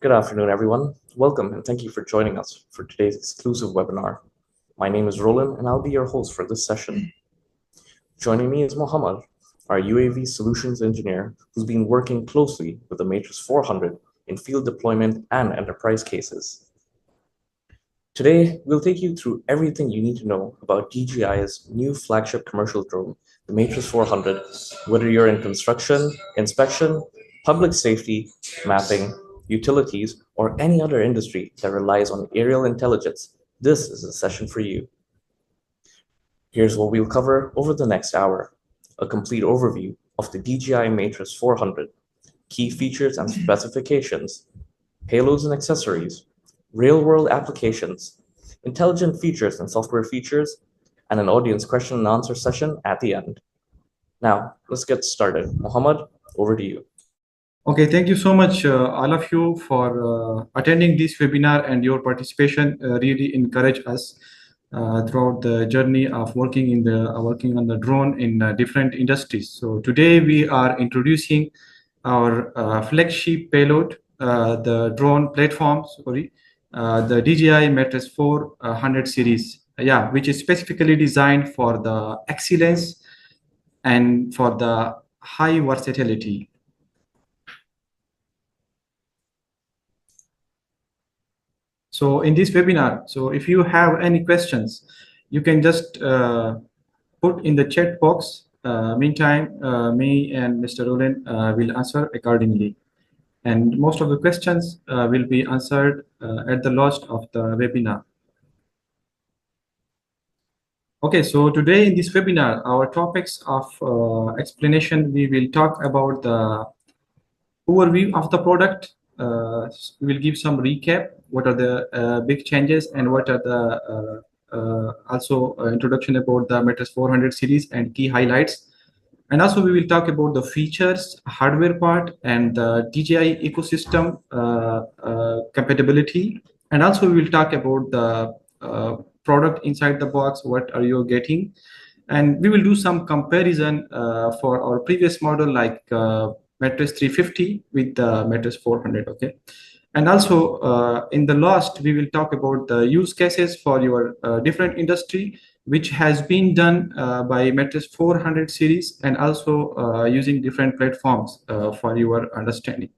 Good afternoon, everyone. Welcome and thank you for joining us for today's exclusive webinar. My name is Roland and I'll be your host for this session. Joining me is Mohammed, our UAV solutions engineer who's been working closely with the Matrice 400 in field deployment and enterprise cases. Today, we'll take you through everything you need to know about DJI's new flagship commercial drone, the Matrice 400, whether you're in construction, inspection, public safety, mapping, utilities, or any other industry that relies on aerial intelligence. This is a session for you. Here's what we'll cover over the next hour: a complete overview of the DJI Matrice 400, key features and specifications, payloads and accessories, real-world applications, intelligent features and software features, and an audience question and answer session at the end. Now, let's get started. Mohammed, over to you. Okay, thank you so much, all of you, for attending this webinar, and your participation really encourage us throughout the journey of working on the drone in different industries. So today we are introducing our flagship payload, the drone platform, the DJI Matrice 400 series, which is specifically designed for the excellence and for the high versatility. So in this webinar, if you have any questions, you can just put in the chat box. Meantime, me and Mr. Roland will answer accordingly. And most of the questions will be answered at the last of the webinar. Okay, so today in this webinar, our topics of explanation, we will talk about the overview of the product. We will give some recap, what are the big changes, and what are the also introduction about the Matrice 400 series and key highlights. And also we will talk about the features, hardware part, and the DJI ecosystem compatibility. And also we will talk about the product inside the box, what are you getting. And we will do some comparison for our previous model, like Matrice 350 with the Matrice 400, okay? And also in the last, we will talk about the use cases for your different industry, which has been done by Matrice 400 series, and also using different platforms for your understanding.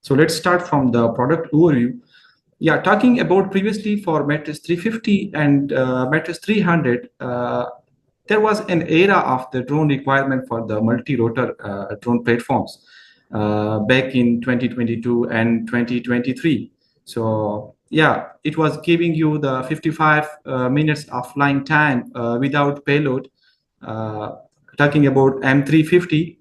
So let's start from the product overview. Yeah, talking about previously for Matrice 350 and Matrice 300, there was an era of the drone requirement for the multi-rotor drone platforms back in 2022 and 2023. So yeah, it was giving you the 55 minutes of flying time without payload. Talking about M350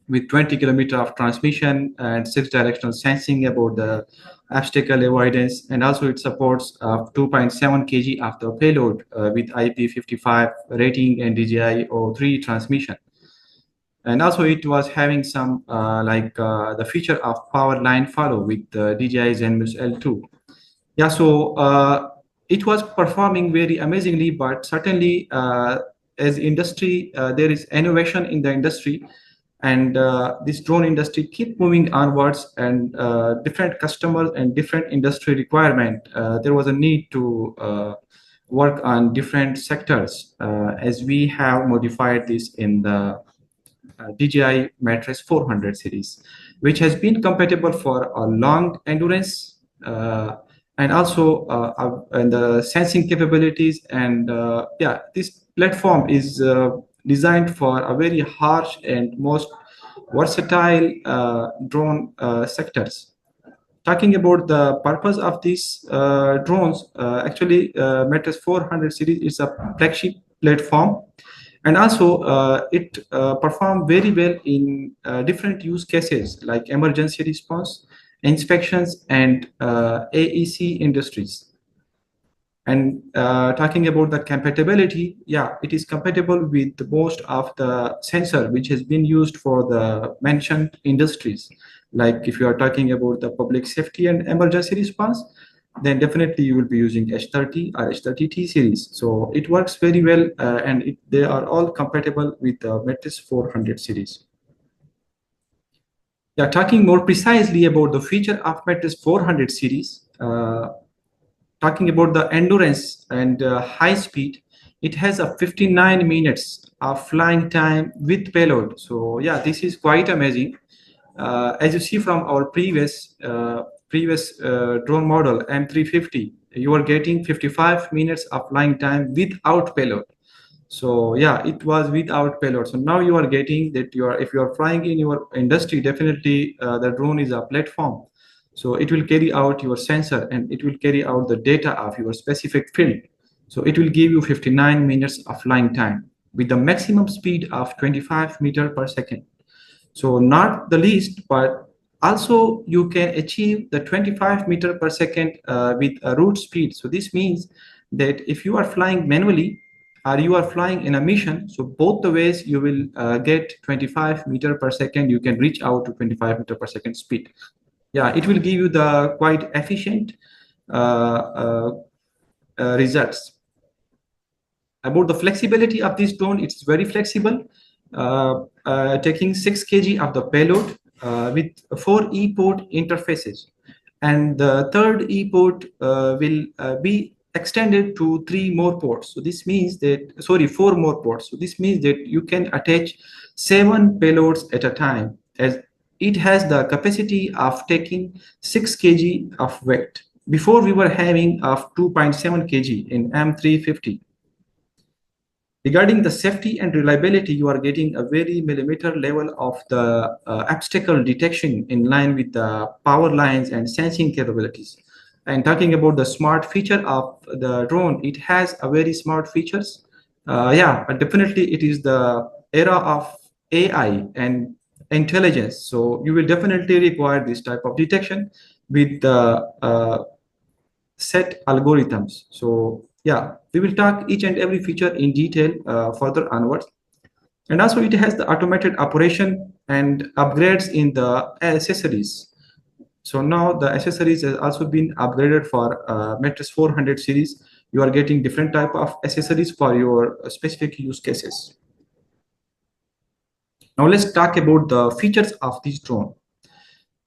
with 20 kilometers of transmission and 6 directional sensing about the obstacle avoidance, and also it supports 2.7 kg of the payload with IP55 rating and DJI O4 transmission. And also it was having some the feature of power line follow with DJI Zenmuse L2. Yeah, so it was performing very amazingly, but certainly as industry, there is innovation in the industry, and this drone industry keep moving onwards, and different customers and different industry requirement. There was a need to work on different sectors as we have modified this in the DJI Matrice 400 series, which has been compatible for a long endurance and also and the sensing capabilities. And yeah, this platform is designed for a very harsh and most versatile drone sectors. Talking about the purpose of these drones, actually Matrice 400 series is a flagship platform, and also it performed very well in different use cases like emergency response, inspections, and AEC industries. And talking about the compatibility, yeah, it is compatible with most of the sensor which has been used for the mentioned industries. Like if you are talking about the public safety and emergency response, then definitely you will be using H30 or H30T series. So it works very well, and they are all compatible with the Matrice 400 series. Yeah, talking more precisely about the feature of Matrice 400 series, talking about the endurance and high speed, it has a 59 minutes of flying time with payload. So yeah, this is quite amazing. As you see from our previous drone model M350, you are getting 55 minutes of flying time without payload. So yeah, it was without payload. So now you are getting that if you are flying in your industry, definitely the drone is a platform. So it will carry out your sensor and it will carry out the data of your specific field. So it will give you 59 minutes of flying time with the maximum speed of 25 meter per second. So not the least, but also you can achieve the 25 meter per second with a root speed. So this means that if you are flying manually or you are flying in a mission, so both the ways you will get 25 meter per second, you can reach out to 25 meter per second speed. Yeah, it will give you the quite efficient uh, results. About the flexibility of this drone, it's very flexible, taking 6 kg of the payload with 4 e-port interfaces. And the third e-port will be extended to 3 more ports. So this means that, sorry, 4 more ports. So this means that you can attach 7 payloads at a time, as it has the capacity of taking 6 kg of weight. Before we were having of 2.7 kg in M350. Regarding the safety and reliability, you are getting a very millimeter level of the obstacle detection in line with the power lines and sensing capabilities. And talking about the smart feature of the drone, it has a very smart features. Yeah, but definitely it is the era of AI and intelligence. So you will definitely require this type of detection with the set algorithms. So yeah, we will talk each and every feature in detail further onwards. And also it has the automated operation and upgrades in the accessories. So now the accessories has also been upgraded for Matrice 400 series. You are getting different type of accessories for your specific use cases. Now let's talk about the features of this drone.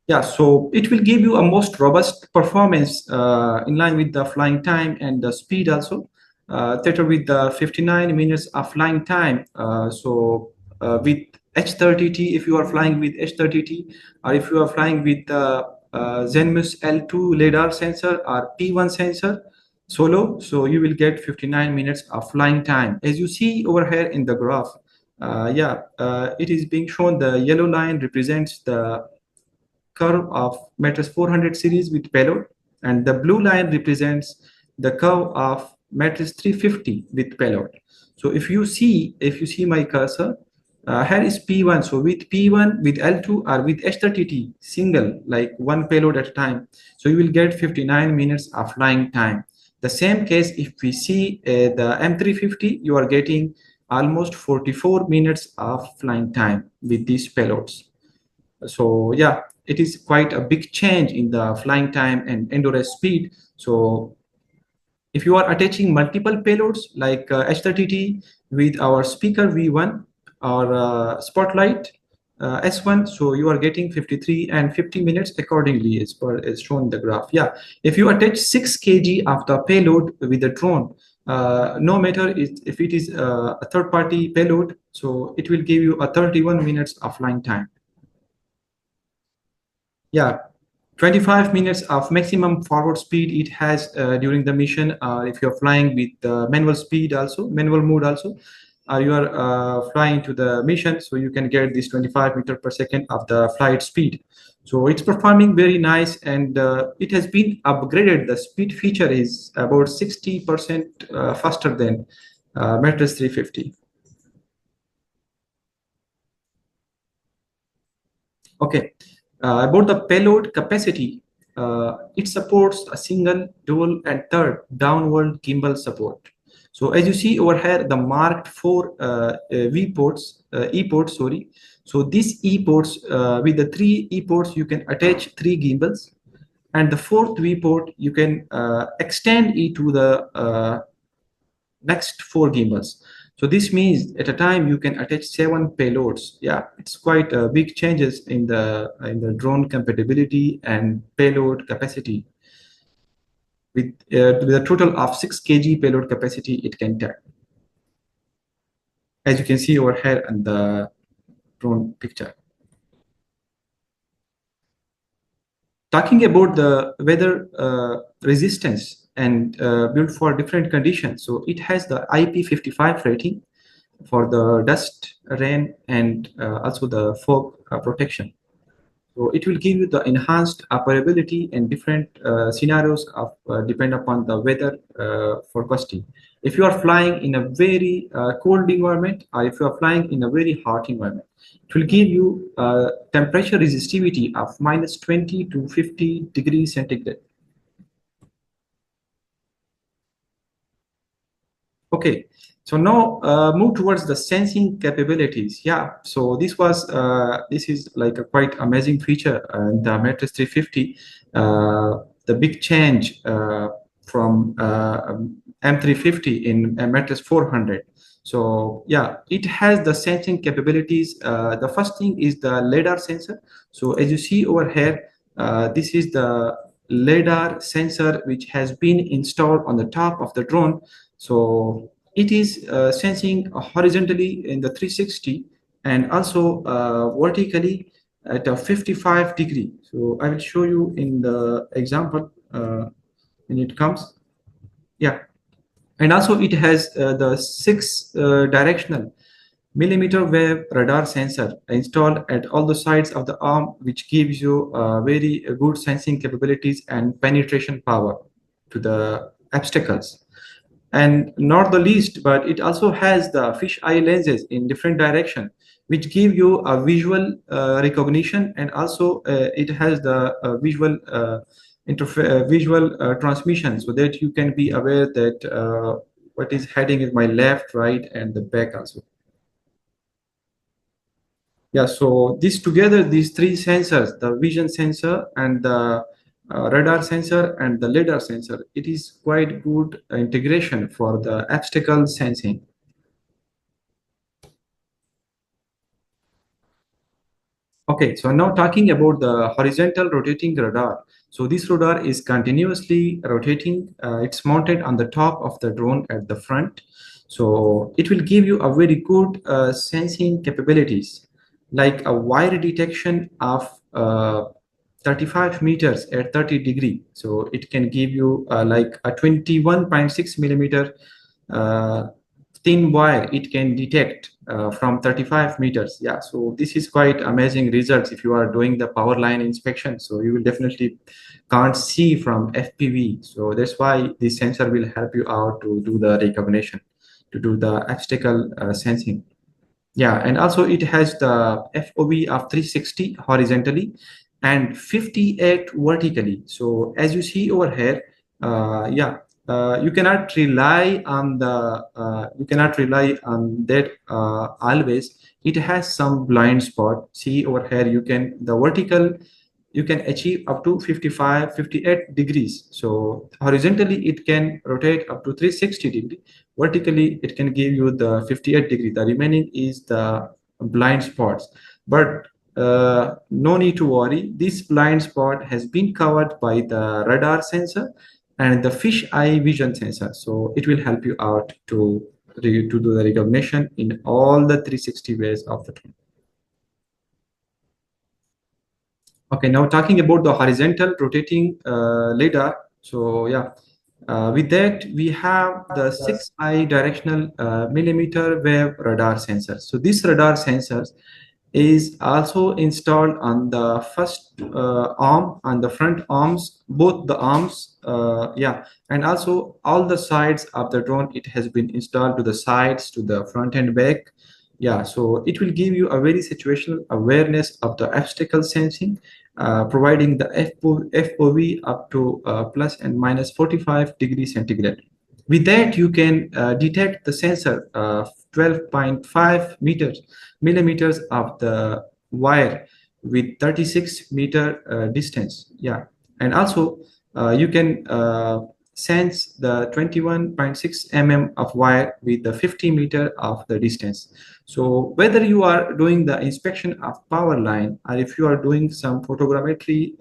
Yeah, so it will give you a most robust performance in line with the flying time and the speed also. Theta with the 59 minutes of flying time. With H30T, if you are flying with H30T, or if you are flying with the Zenmus L2 LiDAR sensor or P1 sensor solo, so you will get 59 minutes of flying time. As you see over here in the graph, it is being shown the yellow line represents the curve of Matrice 400 series with payload, and the blue line represents the curve of Matrice 350 with payload. So if you see my cursor, here is P1. So with P1, with L2 or with H30T, single, like one payload at a time, so you will get 59 minutes of flying time. The same case, if we see the M350, you are getting almost 44 minutes of flying time with these payloads. So yeah, it is quite a big change in the flying time and endurance speed. So if you are attaching multiple payloads like H30T with our speaker V1 or Spotlight S1, so you are getting 53 and 50 minutes accordingly as shown in the graph. Yeah, if you attach 6 kg of the payload with the drone, no matter if it is a third-party payload, so it will give you a 31 minutes of flying time. Yeah, 25 minutes of maximum forward speed it has during the mission. If you're flying with manual mode also, you are flying to the mission, so you can get this 25 meter per second of the flight speed. So it's performing very nice, and it has been upgraded. The speed feature is about 60% faster than Matrice 350. Okay, about the payload capacity, it supports a single, dual, and third downward gimbal support. So as you see over here, the marked 4 V ports, E ports, sorry. So these E ports, with the 3 E ports, you can attach 3 gimbals, and the 4th V port, you can extend it to the next 4 gimbals. So this means at a time you can attach 7 payloads. Yeah, it's quite big changes in the drone compatibility and payload capacity. With a total of 6 kg payload capacity it can take, as you can see over here in the drone picture. Talking about the weather resistance and built for different conditions. So it has the IP55 rating for the dust, rain, and also the fog protection. So it will give you the enhanced operability in different scenarios of depend upon the weather forecasting. If you are flying in a very cold environment, or if you are flying in a very hot environment, it will give you temperature resistivity of -20 to 50 degrees centigrade. Okay, so now move towards the sensing capabilities. Yeah, so this is like a quite amazing feature in the Matrice 350. The big change from M350 in Matrice 400. So yeah, it has the sensing capabilities. The first thing is the LiDAR sensor. So as you see over here, this is the LiDAR sensor which has been installed on the top of the drone. So it is sensing horizontally in the 360 and also vertically at a 55 degree. So I will show you in the example when it comes. Yeah. And also it has the 6 directional mmWave radar sensor installed at all the sides of the arm, which gives you very good sensing capabilities and penetration power to the obstacles. And not the least, but it also has the fisheye lenses in different direction, which give you a visual recognition, and also it has the visual transmission, so that you can be aware that what is heading is my left, right, and the back also. Yeah, so this together, these 3 sensors, the vision sensor and the radar sensor and the LiDAR sensor, it is quite good integration for the obstacle sensing. Okay, so now talking about the horizontal rotating radar. So this radar is continuously rotating. It's mounted on the top of the drone at the front. So it will give you a very good sensing capabilities, like a wire detection of 35 meters at 30 degree. So it can give you like a 21.6 millimeter thin wire it can detect from 35 meters. Yeah, so this is quite amazing results if you are doing the power line inspection. So you will definitely can't see from FPV. So that's why this sensor will help you out to do the recognition, to do the obstacle sensing. Yeah, and also it has the FOV of 360 horizontally and 58 vertically. So as you see over here, yeah, you cannot rely on that always. It has some blind spot. See over here, you can the vertical you can achieve up to 55 58 degrees. So horizontally it can rotate up to 360 degree, vertically it can give you the 58 degree. The remaining is the blind spots, but no need to worry, this blind spot has been covered by the radar sensor and the fish eye vision sensor. So it will help you out to do the recognition in all the 360 ways of the drone. Okay, now talking about the horizontal rotating LiDAR. So yeah, with that we have the 6i directional millimeter wave radar sensor. So this radar sensor is also installed on the first arm, on the front arms, both the arms, yeah, and also all the sides of the drone. It has been installed to the sides, to the front and back. Yeah, so it will give you a very situational awareness of the obstacle sensing, providing the FOV up to plus and minus 45 degrees centigrade. With that, you can detect the sensor 12.5 millimeters of the wire with 36 meter distance. Yeah, and also you can sense the 21.6 mm of wire with the 50 meter of the distance. So whether you are doing the inspection of power line or if you are doing some photogrammetry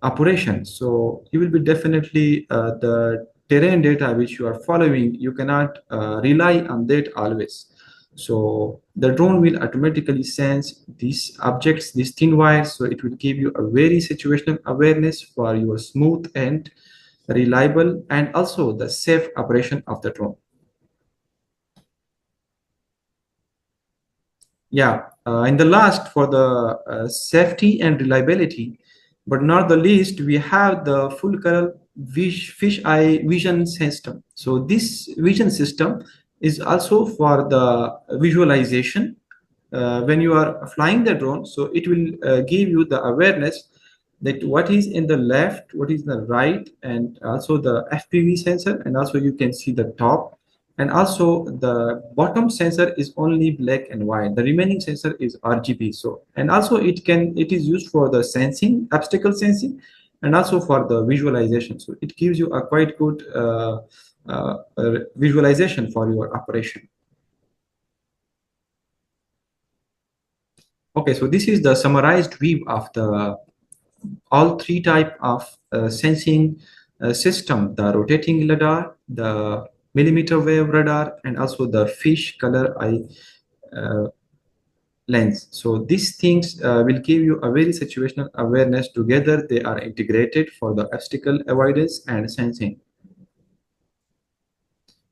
operation, so you will be definitely the terrain data which you are following, you cannot rely on that always. So the drone will automatically sense these objects, these thin wires, so it will give you a very situational awareness for your smooth and reliable and also the safe operation of the drone. Yeah, in the last for the safety and reliability, but not the least, we have the full color fish eye vision system. So this vision system is also for the visualization. When you are flying the drone, so it will give you the awareness that what is in the left, what is the right, and also the FPV sensor, and also you can see the top, and also the bottom sensor is only black and white. The remaining sensor is RGB. So, and also it is used for the sensing, obstacle sensing, and also for the visualization. So it gives you a quite good visualization for your operation. Okay, so this is the summarized view of the all three type of sensing system: the rotating LiDAR, the millimeter wave radar, and also the fish color eye lens. So these things will give you a very situational awareness. Together they are integrated for the obstacle avoidance and sensing.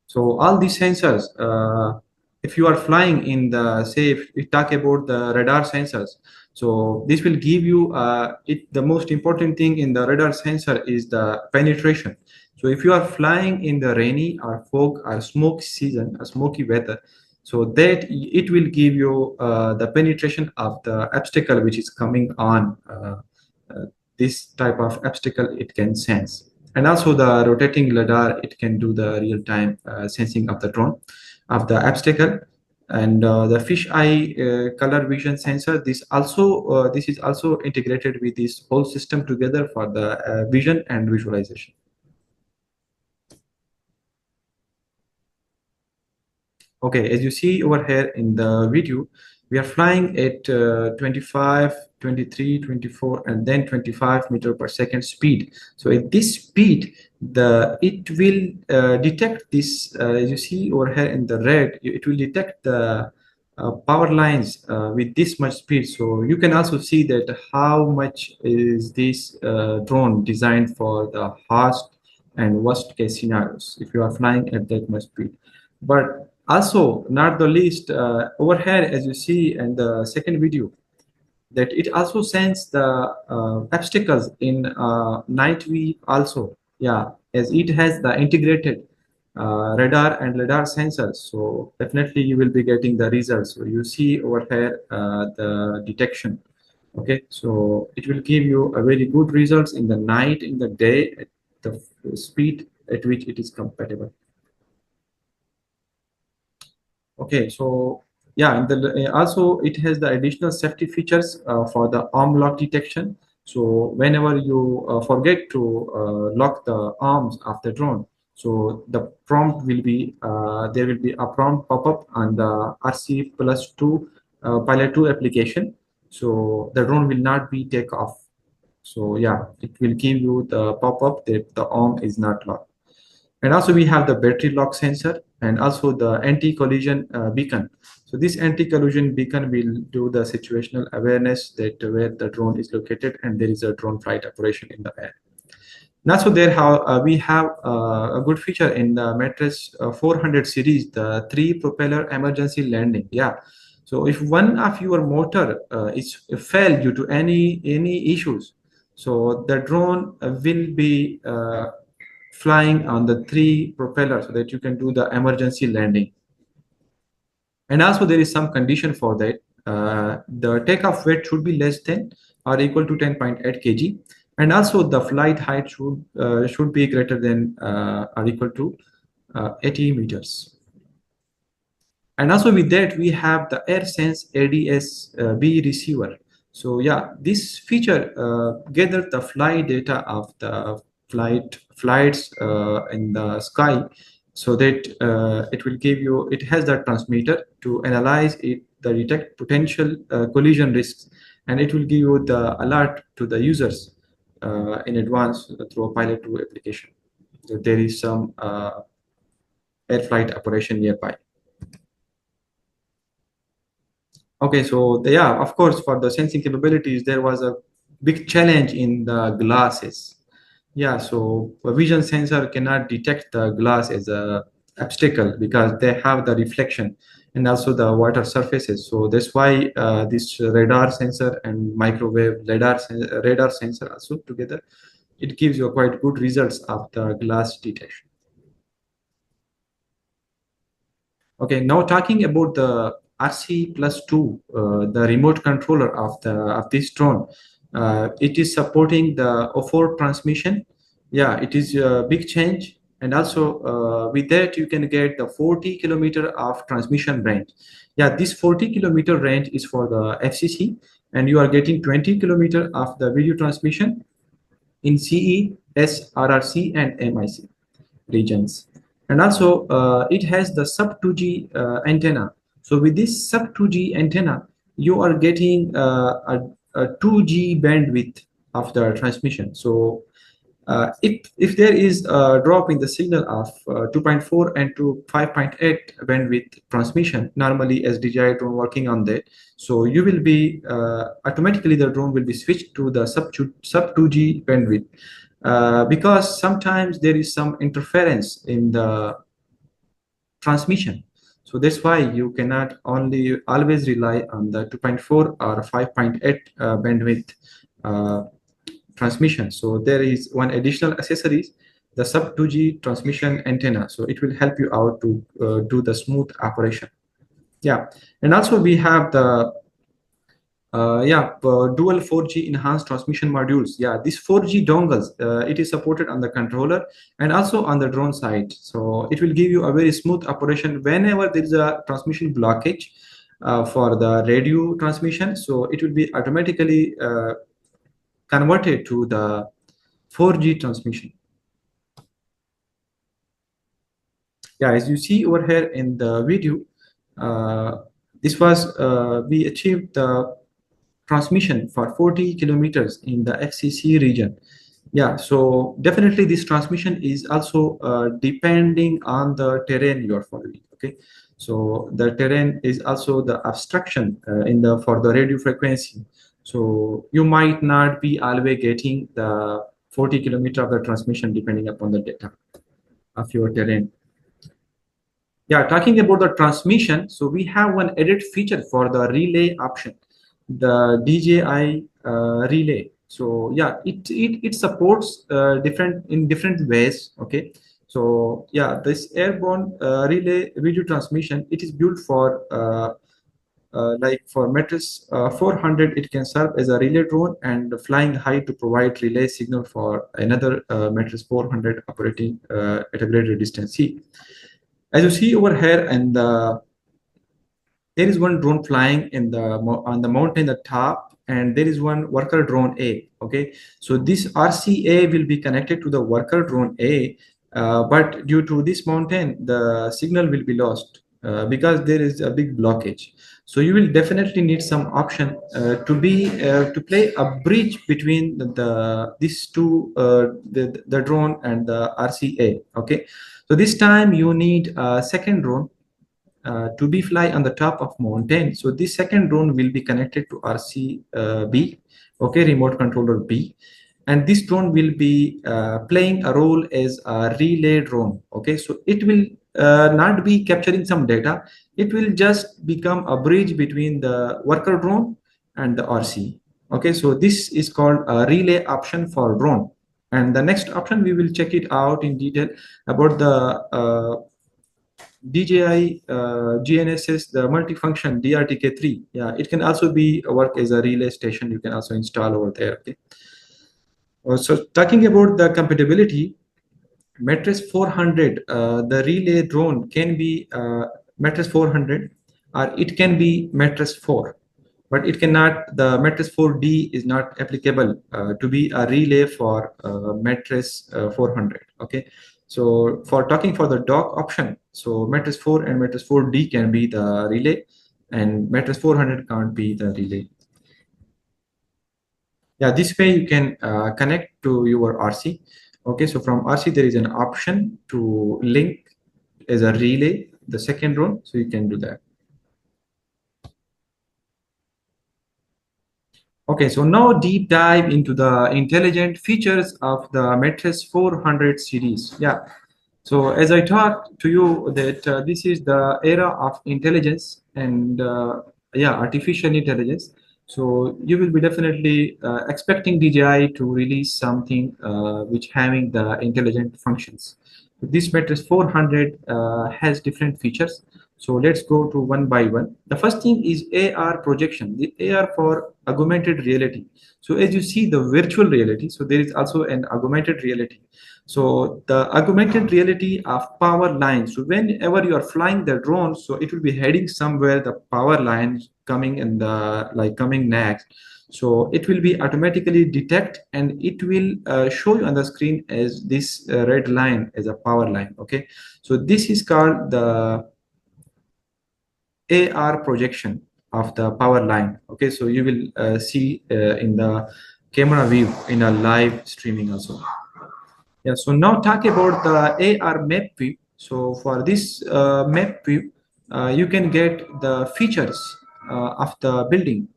So all these sensors, if you are flying in the, say, if we talk about the radar sensors, so this will give you the most important thing in the radar sensor is the penetration. So if you are flying in the rainy or fog or smoke season, or smoky weather, so that it will give you the penetration of the obstacle which is coming on. This type of obstacle it can sense. And also the rotating LiDAR, it can do the real-time sensing of the drone, of the obstacle. And the fish eye color vision sensor, this is also integrated with this whole system together for the vision and visualization. Okay, as you see over here in the video, we are flying at 25, 23, 24, and then 25 meter per second speed. So at this speed, it will detect this, as you see over here in the red, it will detect the power lines with this much speed. So you can also see that how much is this drone designed for the harsh and worst case scenarios if you are flying at that much speed. But also, not the least, over here, as you see in the second video, that it also sends the obstacles in night view also. Yeah, as it has the integrated radar and LiDAR sensors. So definitely you will be getting the results. So you see over here the detection. Okay, so it will give you a very good results in the night, in the day, at the speed at which it is compatible. Okay, so yeah, also it has the additional safety features for the arm lock detection. So whenever you forget to lock the arms of the drone, so the prompt will be there will be a prompt pop-up on the RC+2 Pilot 2 application. So the drone will not be take off. So yeah, it will give you the pop-up that the arm is not locked. And also we have the battery lock sensor and also the anti-collision beacon. So this anti-collision beacon will do the situational awareness that where the drone is located and there is a drone flight operation in the air. And also there we have a good feature in the Matrice 400 series, the 3-propeller emergency landing. Yeah. So if one of your motor is fail due to any issues, so the drone will be flying on the 3 propellers so that you can do the emergency landing. And also there is some condition for that. The takeoff weight should be less than or equal to 10.8 kg. And also the flight height should be greater than or equal to 80 meters. And also with that, we have the AirSense ADS-B receiver. So yeah, this feature gathers the flight data of the flights in the sky, so that it will give you, it has that transmitter to analyze it, the detect potential collision risks, and it will give you the alert to the users in advance through a Pilot 2 application that there is some air flight operation nearby. Okay, so yeah, of course, for the sensing capabilities, there was a big challenge in the glasses. Yeah, so a vision sensor cannot detect the glass as a obstacle because they have the reflection and also the water surfaces. So that's why this radar sensor and microwave radar sensor also together, it gives you quite good results of the glass detection. Okay, now talking about the RC+2, the remote controller of this drone. It is supporting the O4 transmission. Yeah, it is a big change, and also with that you can get the 40 kilometer of transmission range. Yeah, this 40 kilometer range is for the FCC, and you are getting 20 kilometer of the video transmission in CE, SRRC, and MIC regions. And also it has the sub 2G antenna. So with this sub 2G antenna, you are getting a 2G bandwidth of the transmission. So if there is a drop in the signal of 2.4 and to 5.8 bandwidth transmission, normally as DJI drone working on that, so you will be automatically the drone will be switched to the sub 2G bandwidth. Because sometimes there is some interference in the transmission. So that's why you cannot only always rely on the 2.4 or 5.8 bandwidth transmission. So there is one additional accessories, the sub 2G transmission antenna. So it will help you out to do the smooth operation. Yeah, and also we have the dual 4G enhanced transmission modules. Yeah, these 4G dongles, it is supported on the controller and also on the drone side. So it will give you a very smooth operation whenever there is a transmission blockage for the radio transmission. So it will be automatically converted to the 4G transmission. Yeah, as you see over here in the video, this was we achieved the transmission for 40 kilometers in the FCC region. Yeah, so definitely this transmission is also depending on the terrain you are following. Okay, so the terrain is also the obstruction in the for the radio frequency. So you might not be always getting the 40 kilometer of the transmission depending upon the data of your terrain. Yeah, talking about the transmission, so we have one added feature for the relay option, the DJI relay. So yeah, it supports different ways. Okay, so yeah, this airborne relay video transmission, it is built for like for Matrice 400, it can serve as a relay drone and flying high to provide relay signal for another Matrice 400 operating at a greater distance. See, as you see over here, and there is one drone flying in the on the mountain at the top, and there is one worker drone A. Okay, so this RCA will be connected to the worker drone A, but due to this mountain, the signal will be lost because there is a big blockage. So you will definitely need some option to play a bridge between these two, the drone and the RCA. Okay, so this time you need a second drone to be fly on the top of mountain. So this second drone will be connected to RCB, okay, remote controller B, and this drone will be playing a role as a relay drone. Okay, so it will not be capturing some data. It will just become a bridge between the worker drone and the RC. Okay, so this is called a relay option for drone. And the next option, we will check it out in detail about the DJI GNSS, the multifunction DRTK3. Yeah, it can also be work as a relay station. You can also install over there. Okay. So talking about the compatibility, Matrice 400, the relay drone can be Matrice 400, or it can be Matrice 4. but it cannot. The Matrice 4D is not applicable to be a relay for Matrice 400. Okay, so for talking for the dock option, so Matrice 4 and Matrice 4D can be the relay, and Matrice 400 can't be the relay. Yeah, this way you can connect to your RC. Okay, so from RC there is an option to link as a relay the second drone, so you can do that. Okay, so now deep dive into the intelligent features of the Matrice 400 series. Yeah, so as I talked to you that this is the era of intelligence and yeah, artificial intelligence. So you will be definitely expecting DJI to release something which having the intelligent functions. This Matrix 400 has different features. So let's go to one by one. The first thing is AR projection. The AR for augmented reality. So as you see the virtual reality, so there is also an augmented reality. So the augmented reality of power lines. So whenever you are flying the drone, so it will be heading somewhere the power lines coming in the like coming next. So it will be automatically detect and it will show you on the screen as this red line as a power line. Okay, so this is called the AR projection of the power line. Okay, so you will see in the camera view in a live streaming also. Yeah, so now talk about the AR map view. So for this map view, you can get the features of the building,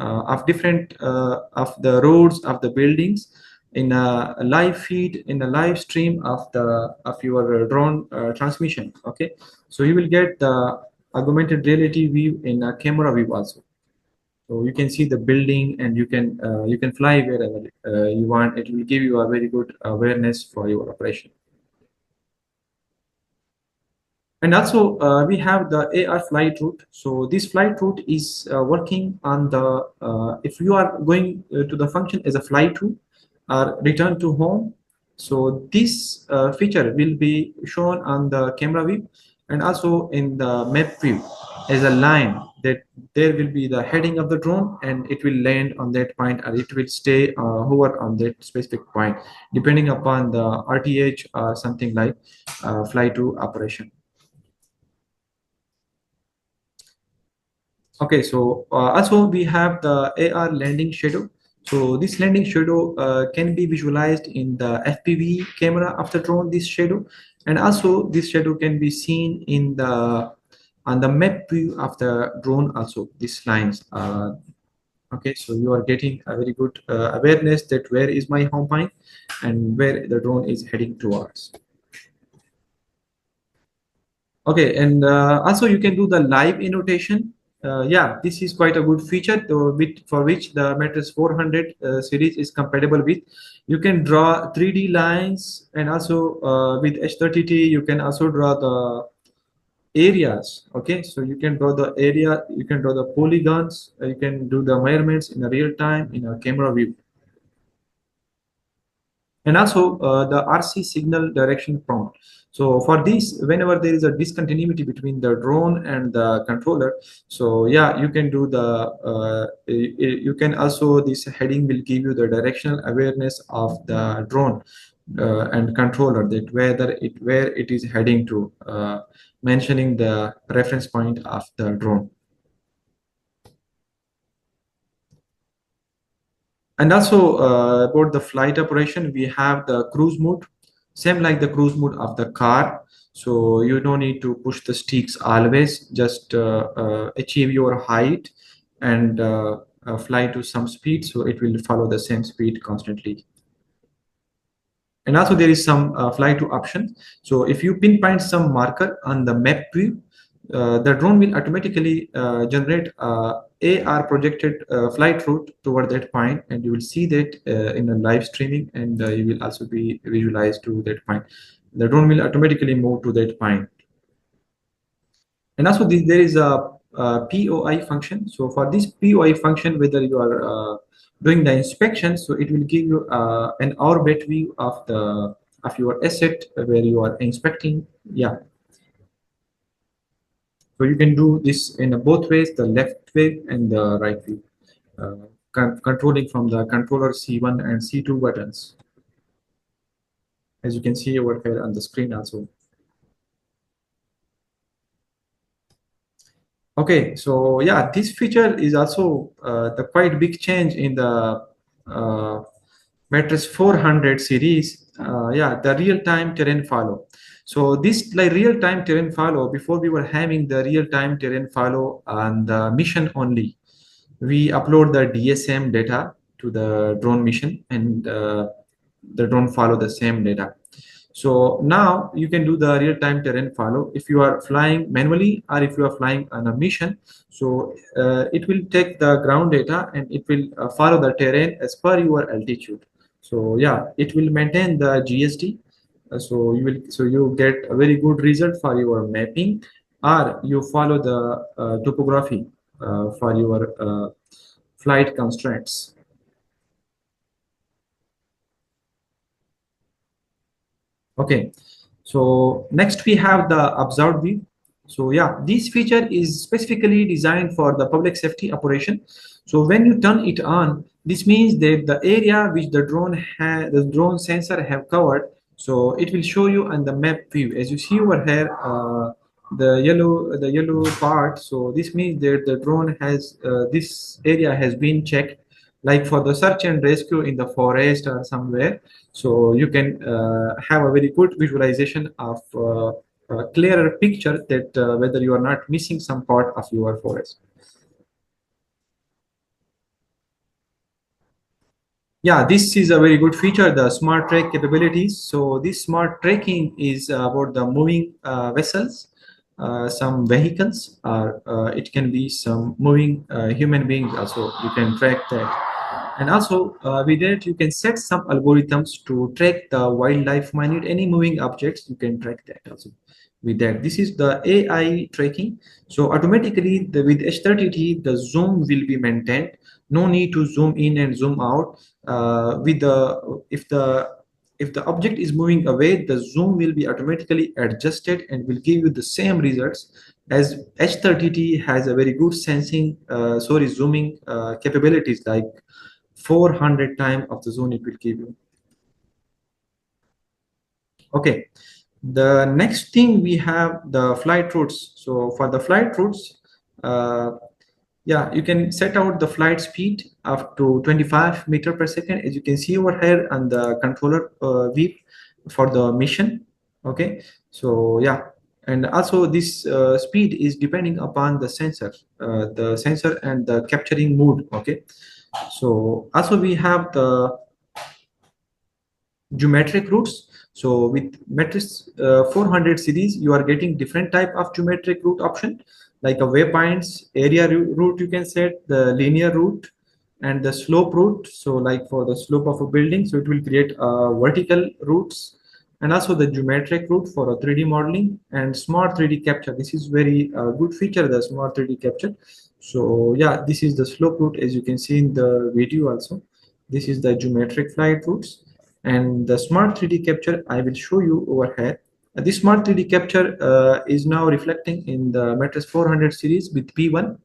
of different of the roads of the buildings in a live feed, in a live stream of your drone transmission. Okay, so you will get the augmented reality view in a camera view also. So you can see the building and you can fly wherever you want. It will give you a very good awareness for your operation. And also we have the AR flight route. So this flight route is working on the if you are going to the function as a flight route or return to home. So this feature will be shown on the camera view and also in the map view as a line that there will be the heading of the drone and it will land on that point or it will stay hover on that specific point depending upon the RTH or something like fly to operation. Okay, so also we have the AR landing shadow. So this landing shadow can be visualized in the FPV camera of the drone, this shadow. And also this shadow can be seen in the on the map view of the drone also, these lines. Okay, so you are getting a very good awareness that where is my home point and where the drone is heading towards. Okay, and also you can do the live annotation. Yeah, this is quite a good feature for which the Matrix 400 series is compatible with. You can draw 3D lines and also with H30T you can also draw the areas. Okay, so you can draw the area, you can draw the polygons, you can do the measurements in a real time in a camera view. And also the RC signal direction prompt. So for this, whenever there is a discontinuity between the drone and the controller, so yeah, you can do the you can also, this heading will give you the directional awareness of the drone and controller, that where it is heading to, mentioning the reference point of the drone. And also about the flight operation, we have the cruise mode, same like the cruise mode of the car. So you don't need to push the sticks always, just achieve your height and fly to some speed. So it will follow the same speed constantly. And also there is some fly to option. So if you pinpoint some marker on the map view, the drone will automatically generate AR projected flight route toward that point, and you will see that in a live streaming, and you will also be visualized to that point. The drone will automatically move to that point. And also there is a POI function. So for this POI function, whether you are doing the inspection, so it will give you an orbit view of your asset where you are inspecting. Yeah. So you can do this in both ways, the left way and the right way, controlling from the controller C1 and C2 buttons, as you can see over here on the screen also. Okay, so yeah, this feature is also the quite big change in the uh, Matrice 400 series. Yeah, the real-time terrain follow. So this like real-time terrain follow, before we were having the real-time terrain follow on the mission only. We upload the DSM data to the drone mission, and the drone follow the same data. So now you can do the real-time terrain follow if you are flying manually or if you are flying on a mission. So it will take the ground data and it will follow the terrain as per your altitude. So yeah, it will maintain the GSD. So you get a very good result for your mapping, or you follow the topography for your flight constraints. Okay, so next we have the observed view. So yeah, this feature is specifically designed for the public safety operation. So when you turn it on, this means that the area which the drone sensor have covered, so it will show you on the map view. As you see over here, the yellow part. So this means that the drone has this area has been checked, like for the search and rescue in the forest or somewhere. So you can have a very good visualization of a clearer picture that whether you are not missing some part of your forest. Yeah, this is a very good feature, the smart track capabilities. So this smart tracking is about the moving vessels, some vehicles, or it can be some moving human beings also. You can track that. And also with that, you can set some algorithms to track the wildlife minute, any moving objects, you can track that also with that. This is the AI tracking. So automatically with H30T, the zoom will be maintained. No need to zoom in and zoom out. With the if the object is moving away, the zoom will be automatically adjusted and will give you the same results, as H30T has a very good sensing, zooming capabilities, like 400 times of the zoom it will give you. Okay, the next thing we have the flight routes. So for the flight routes, uh, yeah, you can set out the flight speed up to 25 meter per second, as you can see over here on the controller view for the mission. Okay, so yeah, and also this speed is depending upon the sensor and the capturing mode. Okay, so also we have the geometric routes. So with Matrice 400 series, you are getting different type of geometric route option, like a waypoints, area route you can set, the linear route, and the slope route. So like for the slope of a building, so it will create vertical routes, and also the geometric route for a 3D modeling and smart 3D capture. This is very good feature, the smart 3D capture. So yeah, this is the slope route, as you can see in the video also. This is the geometric flight routes. And the smart 3D capture, I will show you over here. This smart 3D capture is now reflecting in the Matrice 400 series with P1.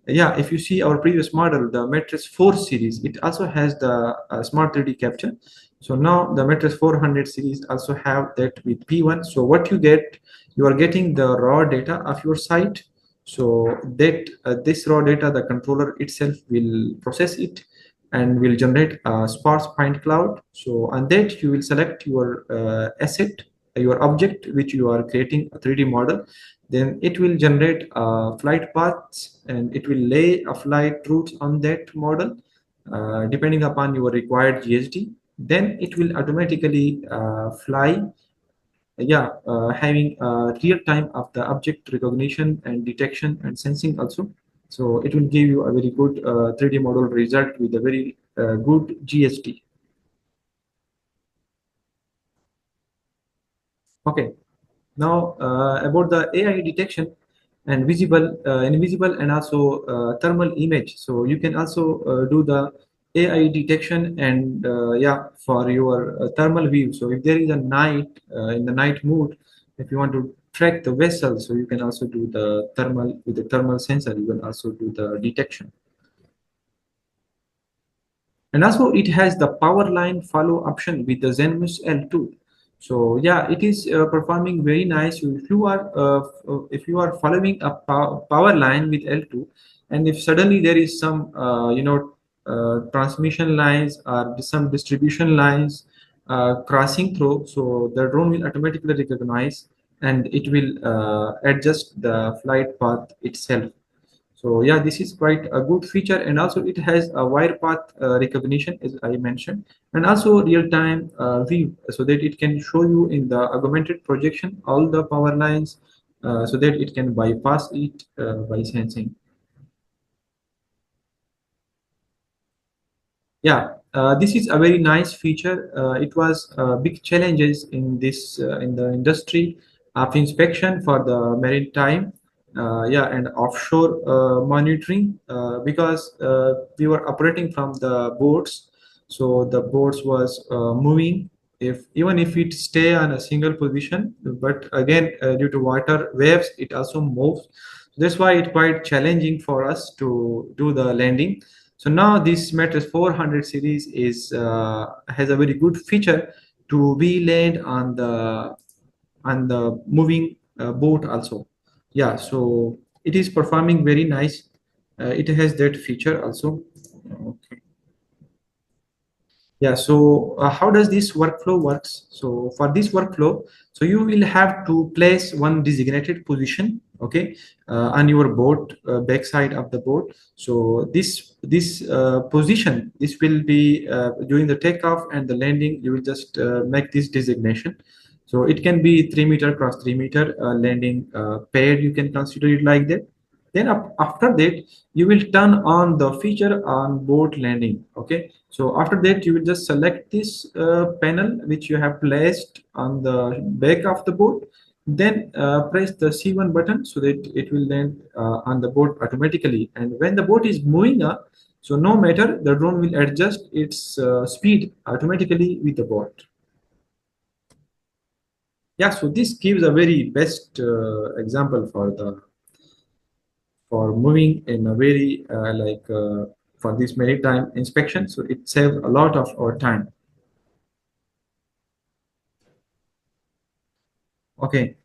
Yeah, if you see our previous model, the Matrice 4 series, it also has the smart 3D capture. So now the Matrice 400 series also have that with P1. So what you get, you are getting the raw data of your site. So that this raw data, the controller itself will process it and will generate a sparse point cloud. So on that, you will select your asset, your object, which you are creating a 3D model. Then it will generate flight paths and it will lay a flight route on that model depending upon your required GSD. Then it will automatically fly, yeah, having real time of the object recognition and detection and sensing also. So it will give you a very good 3D model result with a very good GSD. Okay, now about the AI detection and invisible and also thermal image. So you can also do the AI detection and yeah, for your thermal view. So if there is a night in the night mode, if you want to track the vessel. So you can also do the thermal, with the thermal sensor, you can also do the detection. And also it has the power line follow option with the Zenmuse L2. So yeah, it is performing very nice. If you are following a power line with L2, and if suddenly there is some transmission lines or some distribution lines crossing through, so the drone will automatically recognize and it will adjust the flight path itself. So yeah, this is quite a good feature, and also it has a wire path recognition, as I mentioned, and also real-time view, so that it can show you in the augmented projection all the power lines, so that it can bypass it by sensing. Yeah, this is a very nice feature. It was big challenges in this in the industry of inspection for the maritime, yeah, and offshore monitoring, because we were operating from the boats, so the boats was moving. If even if it stay on a single position, but again due to water waves, it also moves. That's why it's quite challenging for us to do the landing. So now this Matrice 400 series is has a very good feature to be land on the moving boat also. Yeah, so it is performing very nice. It has that feature also. Okay. Yeah, so how does this workflow works? So for this workflow, so you will have to place one designated position, okay, on your boat, backside of the boat. So this position, this will be during the takeoff and the landing. You will just make this designation. So it can be 3 meter cross 3 meter landing pad. You can consider it like that. Then after that, you will turn on the feature on boat landing. Okay. So after that, you will just select this panel which you have placed on the back of the boat. Then press the C1 button so that it will land on the boat automatically. And when the boat is moving up, so no matter, the drone will adjust its speed automatically with the boat. Yeah, so this gives a very best example for moving in a very for this maritime inspection. So it saves a lot of our time. Okay.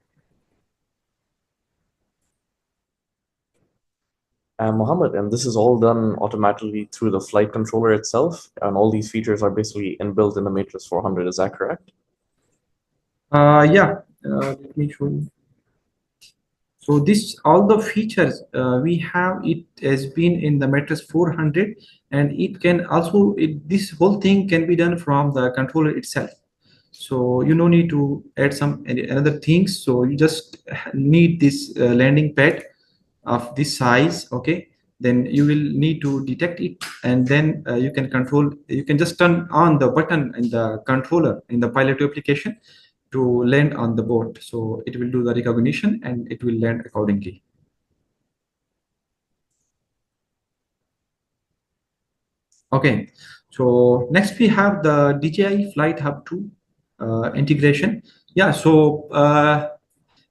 Mohammed, and this is all done automatically through the flight controller itself, and all these features are basically inbuilt in the Matrice 400. Is that correct? Yeah. Let me show you. So this all the features we have, it has been in the Matrice 400, and it can also this whole thing can be done from the controller itself. So you no need to add some another things. So you just need this landing pad of this size. Okay, then you will need to detect it, and then you can control. You can just turn on the button in the controller in the Pilot application to land on the boat. So it will do the recognition and it will land accordingly. Okay, so next we have the DJI Flight Hub 2 integration. Yeah, so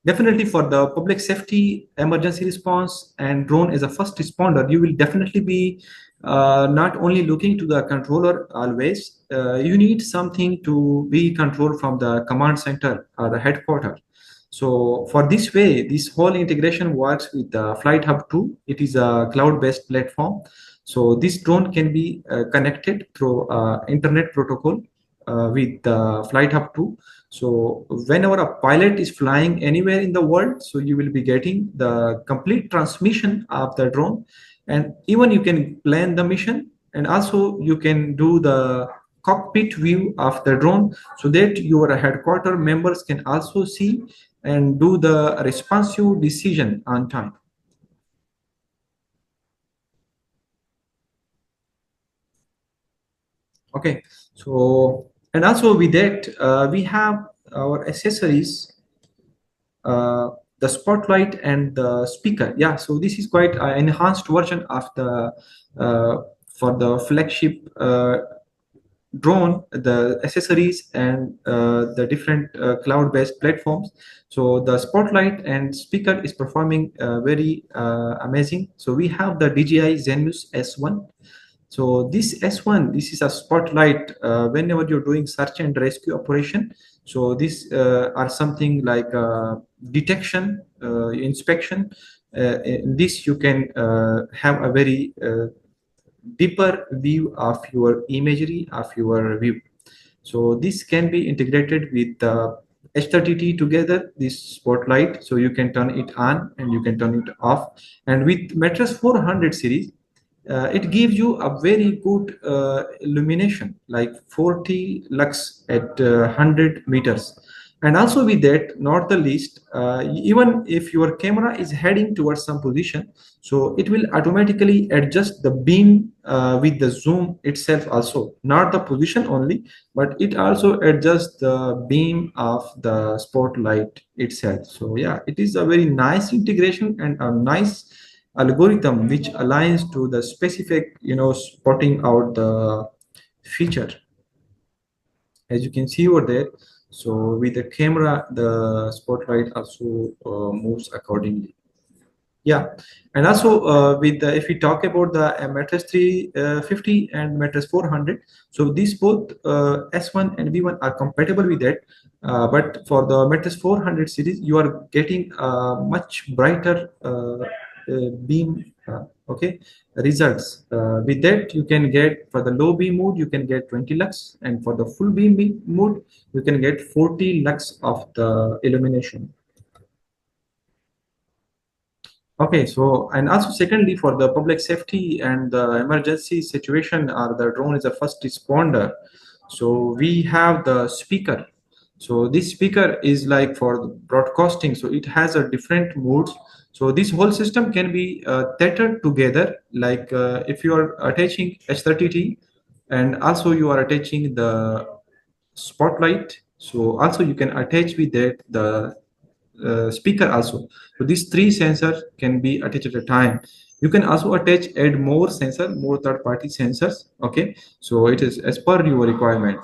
definitely for the public safety, emergency response, and drone as a first responder, you will definitely be not only looking to the controller always. You need something to be controlled from the command center or the headquarters. So for this way, this whole integration works with the Flight Hub 2. It is a cloud-based platform. So this drone can be connected through internet protocol with the Flight Hub 2. So whenever a pilot is flying anywhere in the world, so you will be getting the complete transmission of the drone, and even you can plan the mission, and also you can do the cockpit view of the drone so that your headquarter members can also see and do the responsive decision on time. Okay, so and also with that we have our accessories, uh, the spotlight and the speaker. Yeah, so this is quite an enhanced version of the for the flagship drone, the accessories, and the different cloud-based platforms. So the spotlight and speaker is performing very amazing. So we have the DJI Zenmuse S1. So this S1, this is a spotlight whenever you're doing search and rescue operation. So these are something like detection, inspection. In this you can have a very deeper view of your imagery of your view. So this can be integrated with the H30T together, this spotlight. So you can turn it on and you can turn it off. And with Matrice 400 series, it gives you a very good illumination, like 40 lux at 100 meters. And also with that, not the least, even if your camera is heading towards some position, so it will automatically adjust the beam with the zoom itself also, not the position only, but it also adjusts the beam of the spotlight itself. So yeah, it is a very nice integration and a nice algorithm which aligns to the specific, spotting out the feature, as you can see over there. So with the camera, the spotlight also moves accordingly. Yeah, and also with the, if we talk about the Matrice 350 and Matrice 400, so these both S1 and V1 are compatible with that. But for the Matrice 400 series, you are getting much brighter beam, okay, results. With that, you can get, for the low beam mode, you can get 20 lux, and for the full beam mode, you can get 40 lux of the illumination. Okay, so, and also secondly, for the public safety and the emergency situation, or the drone is a first responder. So we have the speaker. So this speaker is like for broadcasting. So it has a different modes. So this whole system can be tethered together. Like if you are attaching H30T, and also you are attaching the spotlight. So also you can attach with that the speaker also. So these three sensors can be attached at a time. You can also add more sensor, more third-party sensors. Okay, so it is as per your requirement.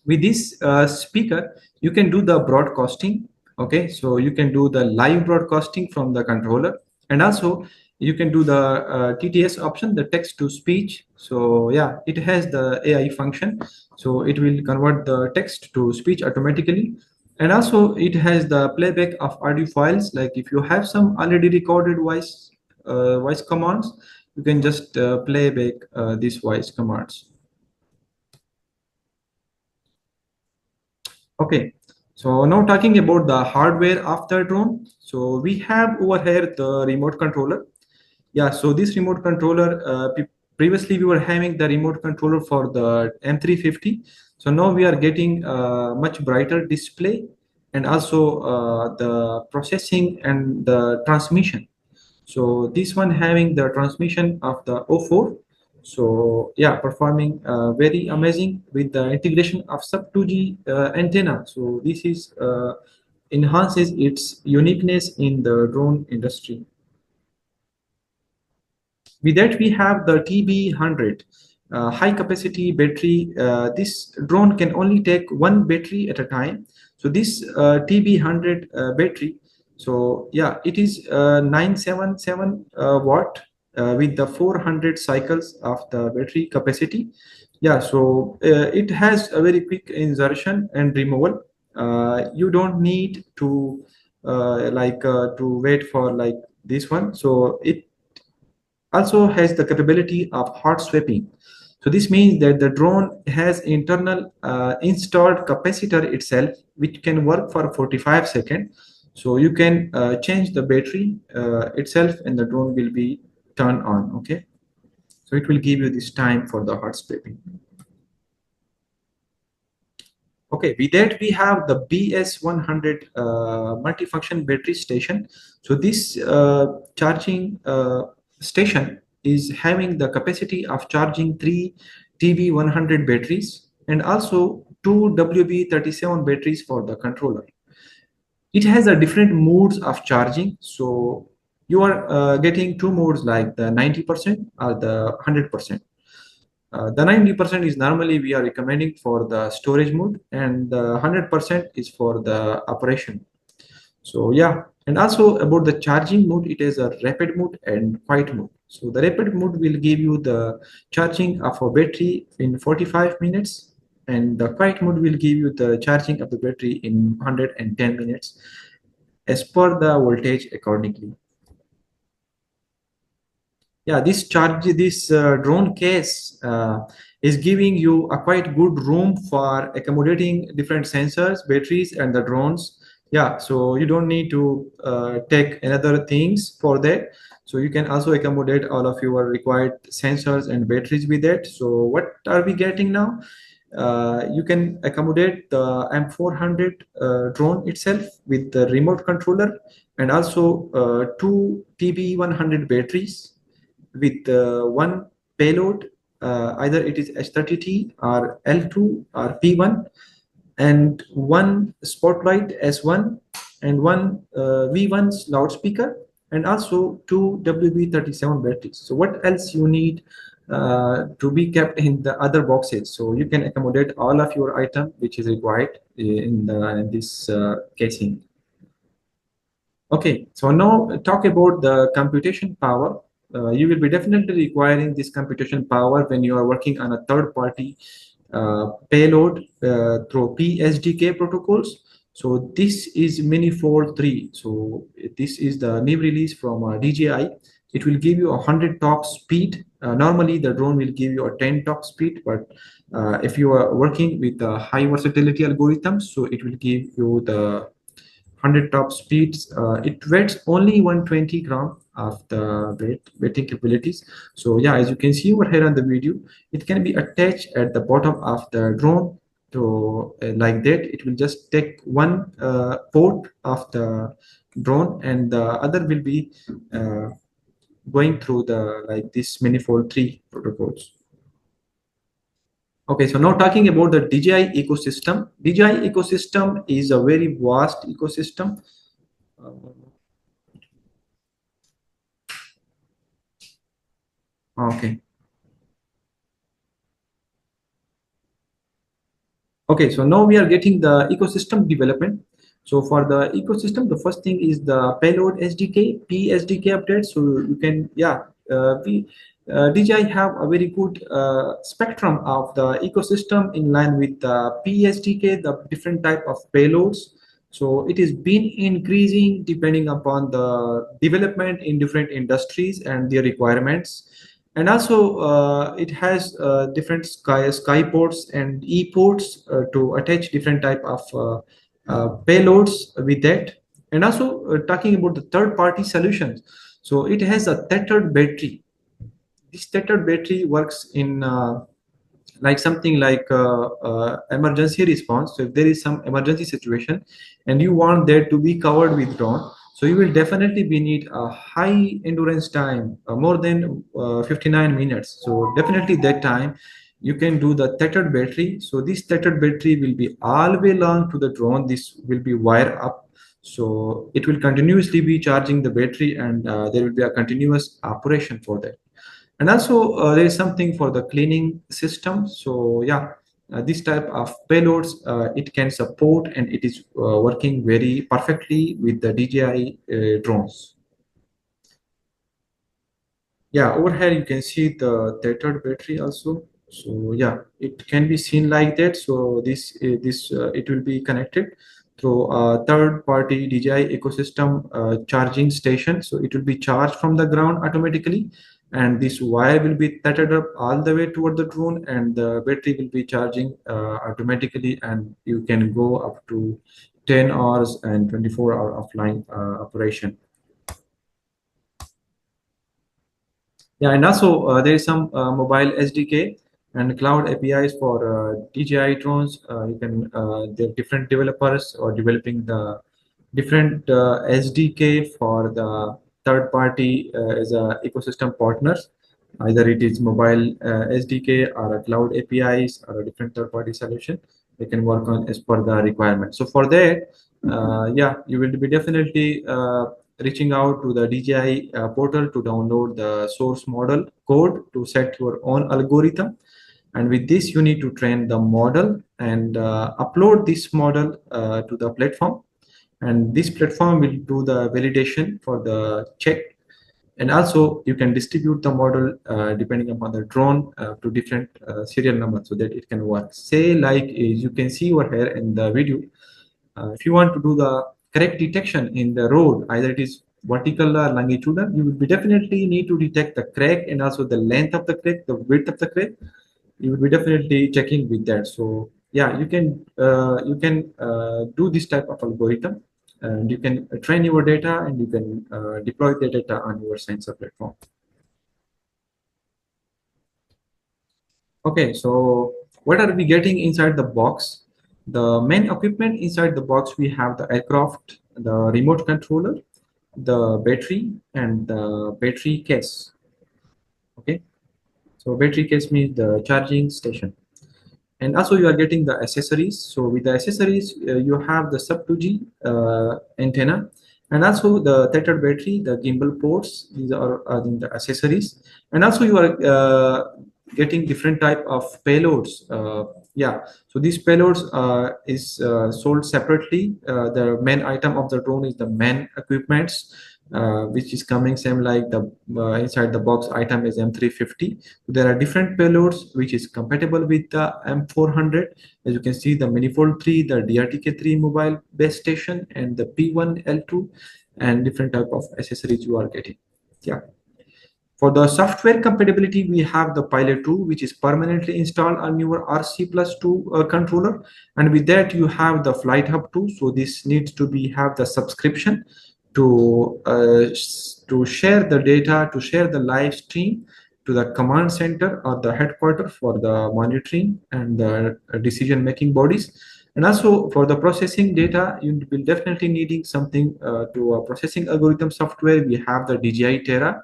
With this speaker, you can do the broadcasting. Okay, so you can do the live broadcasting from the controller, and also you can do the TTS option, the text to speech. So yeah, it has the AI function, so it will convert the text to speech automatically. And also it has the playback of audio files. Like if you have some already recorded voice commands, you can just play back these voice commands. Okay, so now talking about the hardware of the drone. So we have over here the remote controller. Yeah, so this remote controller, previously we were having the remote controller for the M350. So now we are getting a much brighter display, and also the processing and the transmission. So this one having the transmission of the O4. So yeah, performing very amazing with the integration of sub 2G antenna. So this is enhances its uniqueness in the drone industry. With that, we have the TB100 high capacity battery. This drone can only take one battery at a time. So this TB100 battery, so yeah, it is 977 watt with the 400 cycles of the battery capacity. Yeah, so it has a very quick insertion and removal. You don't need to to wait for like this one. So it also has the capability of hot swapping. So this means that the drone has internal installed capacitor itself, which can work for 45 seconds. So you can change the battery itself, and the drone will be turned on. Okay, so it will give you this time for the hot swapping. Okay, with that we have the BS100 multifunction battery station. So this charging station is having the capacity of charging 3 TB100 batteries, and also 2 WB37 batteries for the controller. It has a different modes of charging. So you are getting two modes, like the 90% or the 100%. The 90% is normally we are recommending for the storage mode, and the 100% is for the operation. So yeah, and also about the charging mode, it is a rapid mode and quiet mode. So the rapid mode will give you the charging of a battery in 45 minutes, and the quiet mode will give you the charging of the battery in 110 minutes as per the voltage accordingly. Yeah, this drone case is giving you a quite good room for accommodating different sensors, batteries, and the drones. Yeah, so you don't need to take another things for that. So you can also accommodate all of your required sensors and batteries with it. So what are we getting now? You can accommodate the M400 drone itself with the remote controller, and also two TB100 batteries with one payload, either it is H30T or L2 or P1, and one spotlight S1, and one V1 loudspeaker, and also two WB37 batteries. So what else you need to be kept in the other boxes? So you can accommodate all of your item which is required in this casing. Okay, so now talk about the computation power. You will be definitely requiring this computation power when you are working on a third-party payload through PSDK protocols. So this is Mini-Fold 3. So this is the new release from DJI. It will give you 100 top speed. Normally, the drone will give you a 10 top speed, but if you are working with the high versatility algorithms, so it will give you the 100 top speeds. It weighs only 120 gram of the weighting capabilities. So yeah, as you can see over here on the video, it can be attached at the bottom of the drone. So like that, it will just take one port of the drone, and the other will be going through the like this manifold 3 protocols. Okay, so now talking about the DJI ecosystem. DJI ecosystem is a very vast ecosystem. Okay. Okay, so now we are getting the ecosystem development. So for the ecosystem, the first thing is the payload SDK, PSDK update. So you can, yeah, we DJI have a very good spectrum of the ecosystem in line with the PSDK, the different type of payloads. So it is been increasing depending upon the development in different industries and their requirements. And also it has different sky ports and e ports to attach different type of payloads with that. And also talking about the third party solutions, so it has a tethered battery. This tethered battery works in like something like emergency response. So if there is some emergency situation and you want that to be covered with drone, so you will definitely be need a high endurance time, more than 59 minutes. So definitely that time you can do the tethered battery. So this tethered battery will be all the way long to the drone. This will be wire up. So it will continuously be charging the battery, and there will be a continuous operation for that. And also there is something for the cleaning system. So yeah, this type of payloads it can support, and it is working very perfectly with the DJI drones. Yeah, over here you can see the tethered battery also. So yeah, it can be seen like that. So this it will be connected through a third party DJI ecosystem charging station. So it will be charged from the ground automatically, and this wire will be tethered up all the way toward the drone, and the battery will be charging automatically, and you can go up to 10 hours and 24-hour offline operation. Yeah, and also there is some mobile SDK and cloud APIs for DJI drones. You can there are different developers or developing the different SDK for the third party as a ecosystem partners. Either it is mobile SDK or a cloud APIs or a different third party solution. They can work on as per the requirement. So for that, yeah, you will be definitely reaching out to the DJI portal to download the source model code to set your own algorithm. And with this, you need to train the model and upload this model to the platform. And this platform will do the validation for the check. And also you can distribute the model depending upon the drone to different serial numbers so that it can work. Say like you can see over here in the video, if you want to do the correct detection in the road, either it is vertical or longitudinal, you will be definitely need to detect the crack and also the length of the crack, the width of the crack. You will be definitely checking with that. So yeah, you can do this type of algorithm, and you can train your data and you can deploy the data on your sensor platform. Okay, so what are we getting inside the box? The main equipment inside the box, we have the aircraft, the remote controller, the battery, and the battery case. Okay, so battery case means the charging station. And also you are getting the accessories. So with the accessories, you have the sub 2G antenna, and also the tethered battery, the gimbal ports. These are in the accessories. And also you are getting different type of payloads. Yeah, so these payloads is sold separately. The main item of the drone is the main equipments, which is coming same like the inside the box item is M350. There are different payloads which is compatible with the M400. As you can see, the Manifold 3, the DRTK3 mobile base station, and the P1L2, and different type of accessories you are getting. Yeah. For the software compatibility, we have the Pilot 2, which is permanently installed on your RC+2 controller. And with that, you have the Flight Hub 2. So this needs to be have the subscription to share the data, to share the live stream to the command center or the headquarters for the monitoring and the decision-making bodies. And also for the processing data, you will definitely needing something to a processing algorithm software. We have the DJI Terra.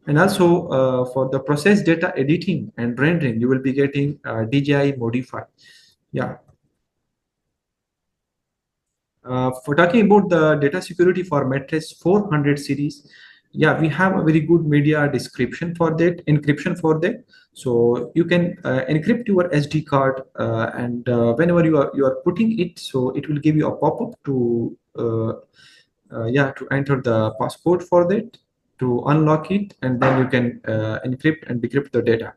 And also for the process data editing and rendering, you will be getting DJI Modify. Yeah. For talking about the data security for Matrice 400 series, yeah, we have a very good media description for that, encryption for that. So you can encrypt your SD card, and whenever you are putting it, so it will give you a pop-up to yeah, to enter the passcode for that, to unlock it, and then you can encrypt and decrypt the data.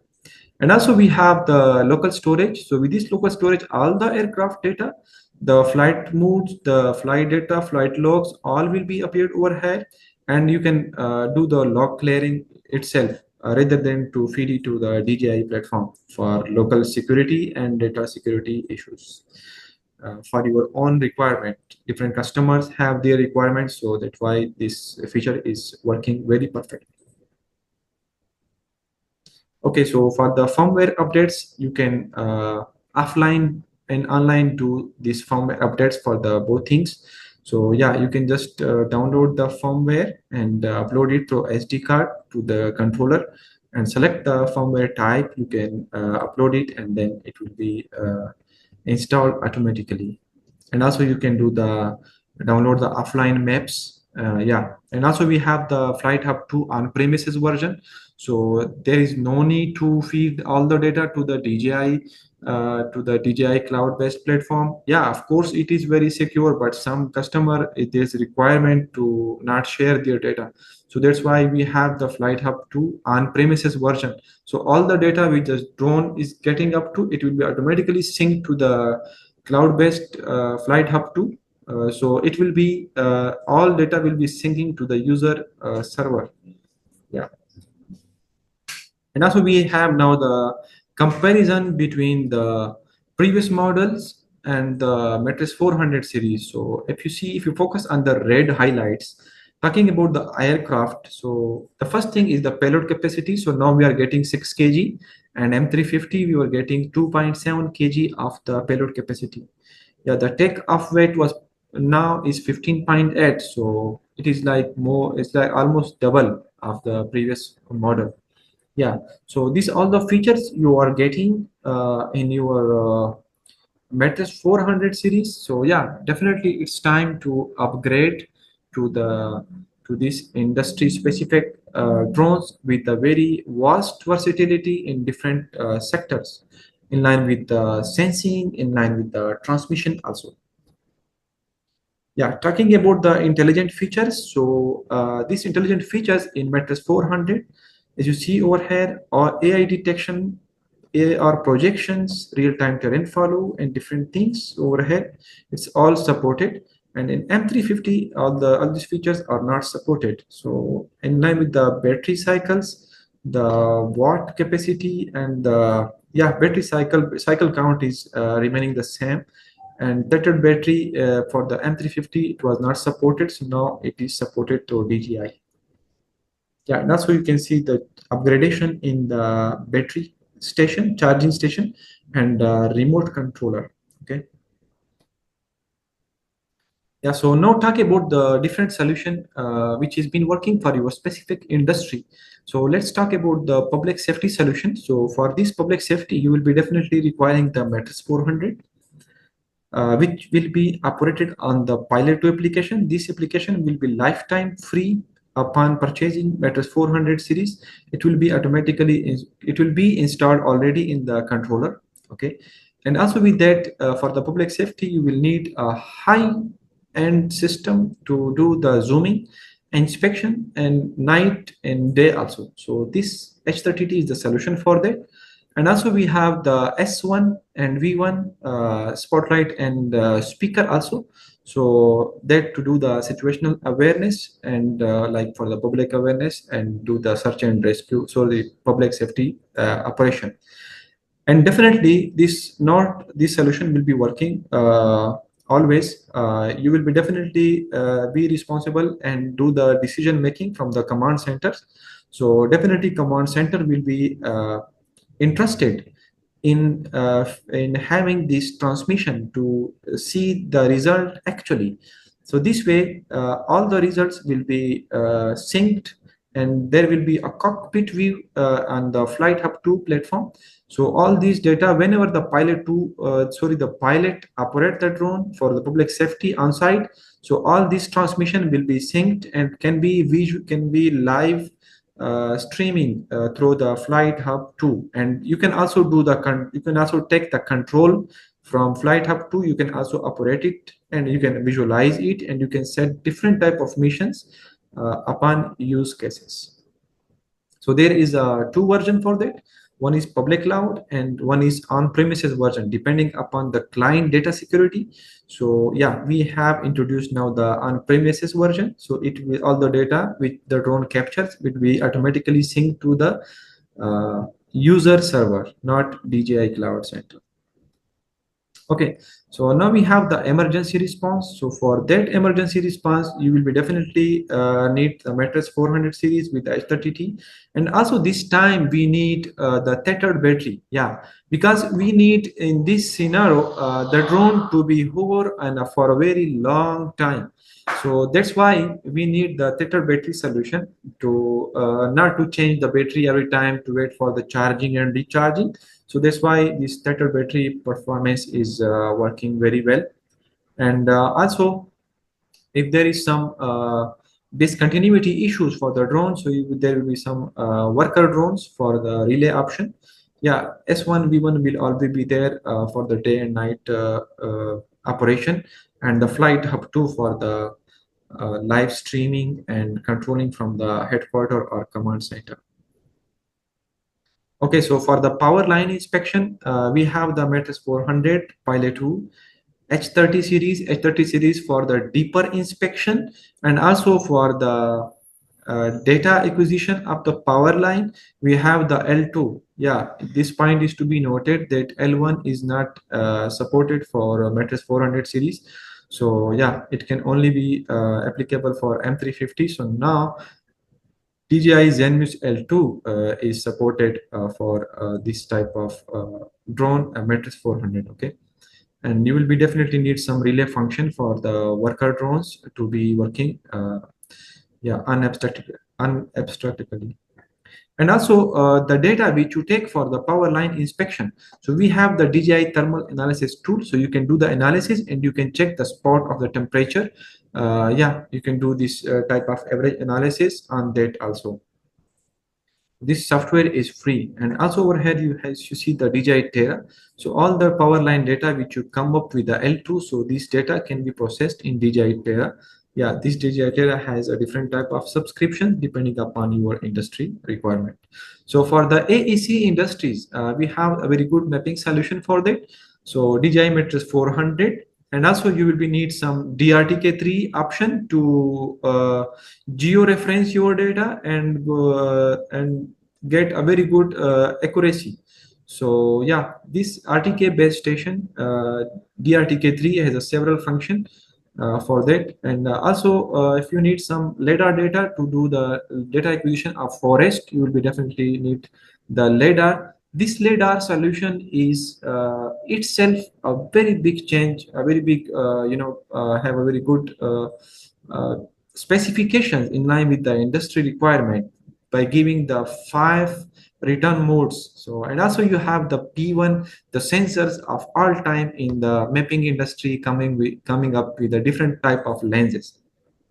And also we have the local storage. So with this local storage, all the aircraft data, the flight modes, the flight data, flight logs, all will be appeared over here. And you can do the log clearing itself rather than to feed it to the DJI platform for local security and data security issues. For your own requirement, different customers have their requirements, so that's why this feature is working very perfect. Okay, so for the firmware updates, you can offline and online do these firmware updates for the both things. So yeah, you can just download the firmware and upload it through SD card to the controller and select the firmware type. You can upload it and then it will be installed automatically. And also you can do the download the offline maps. Yeah, and also we have the Flight Hub 2 on-premises version. So there is no need to feed all the data to the DJI cloud-based platform. Yeah, of course it is very secure, but some customer it is requirement to not share their data. So that's why we have the Flight Hub 2 on-premises version. So all the data which the drone is getting up to, it will be automatically synced to the cloud-based Flight Hub 2. So it will be all data will be syncing to the user server. Yeah. And also we have now the comparison between the previous models and the Matrice 400 series. So if you see, if you focus on the red highlights, talking about the aircraft, so the first thing is the payload capacity. So now we are getting 6 kg, and M350 we were getting 2.7 kg of the payload capacity. Yeah, the takeoff weight was now is 15.8, so it is like more, it's like almost double of the previous model. Yeah, so these all the features you are getting in your Matrix 400 series. So yeah, definitely it's time to upgrade to the to this industry specific drones with a very vast versatility in different sectors. in line with the sensing, in line with the transmission also. Yeah, talking about the intelligent features. So these intelligent features in Matrice 400, as you see over here, are AI detection, AR projections, real-time terrain follow, and different things over here. It's all supported. And in M350, all these features are not supported. So in line with the battery cycles, the watt capacity, and the battery cycle count is remaining the same. And tethered battery for the M350, it was not supported, so now it is supported to DJI. Yeah, and also you can see the upgradation in the battery station, charging station, and remote controller. Okay. Yeah, so now talk about the different solution which has been working for your specific industry. So let's talk about the public safety solution. So for this public safety, you will be definitely requiring the Matrice 400. Which will be operated on the Pilot 2 application. This application will be lifetime free upon purchasing Matrice 400 series. It will be installed already in the controller. Okay, and also with that, for the public safety, you will need a high-end system to do the zooming, inspection, and night and day also. So this H30T is the solution for that. And also we have the S1 and V1 spotlight and speaker also. So that to do the situational awareness and like for the public awareness and do the search and rescue. So the public safety operation. And definitely this solution will be working always. You will be definitely be responsible and do the decision making from the command centers. So definitely command center will be interested in having this transmission to see the result actually. So this way, all the results will be synced, and there will be a cockpit view on the Flight Hub 2 platform. So all these data, whenever the pilot operate the drone for the public safety on site, so all this transmission will be synced and can be live streaming through the Flight Hub 2. And you can also take the control from Flight Hub 2. You can also operate it and you can visualize it, and you can set different type of missions upon use cases. So there is a two version for that. One is public cloud and one is on-premises version, depending upon the client data security. So yeah, we have introduced now the on-premises version. So it will, all the data which the drone captures will be automatically synced to the user server, not DJI Cloud Center. Okay, so now we have the emergency response. So for that emergency response, you will be definitely need the Matrice 400 series with H30T. And also this time we need the tethered battery. Yeah, because we need in this scenario the drone to be hover and for a very long time. So that's why we need the tethered battery solution to not to change the battery every time to wait for the charging and recharging. So that's why this tethered battery performance is working very well. And also, if there is some discontinuity issues for the drone, so there will be some worker drones for the relay option. Yeah, S1, V1 will always be there for the day and night operation, and the Flight Hub 2 for the live streaming and controlling from the headquarter or command center. Okay, so for the power line inspection, we have the Matrice 400, Pilot 2, H30 series for the deeper inspection, and also for the data acquisition of the power line, we have the L2. Yeah, this point is to be noted that L1 is not supported for Matrice 400 series. So yeah, it can only be applicable for M350. So now DJI Zenmuse L2 is supported for this type of drone, Matrice 400. Okay, and you will be definitely need some relay function for the worker drones to be working, unabstractedly. And also the data which you take for the power line inspection. So we have the DJI thermal analysis tool. So you can do the analysis and you can check the spot of the temperature. You can do this type of average analysis on that also. This software is free. And also over here you see the DJI Terra. So all the power line data which you come up with the L2, so this data can be processed in DJI Terra. Yeah, this DJI Terra has a different type of subscription depending upon your industry requirement. So for the AEC industries, we have a very good mapping solution for that. So DJI Matrice 400, and also you will be need some DRTK3 option to geo-reference your data and get a very good accuracy. So yeah, this RTK based station, DRTK3 has a several function for that. And also if you need some LiDAR data to do the data acquisition of forest, you will be definitely need the LiDAR. This LiDAR solution is itself a very big change, a very big have a very good uh, specifications in line with the industry requirement by giving the 5 return modes. So, and also you have the P1, the sensors of all time in the mapping industry coming up with a different type of lenses.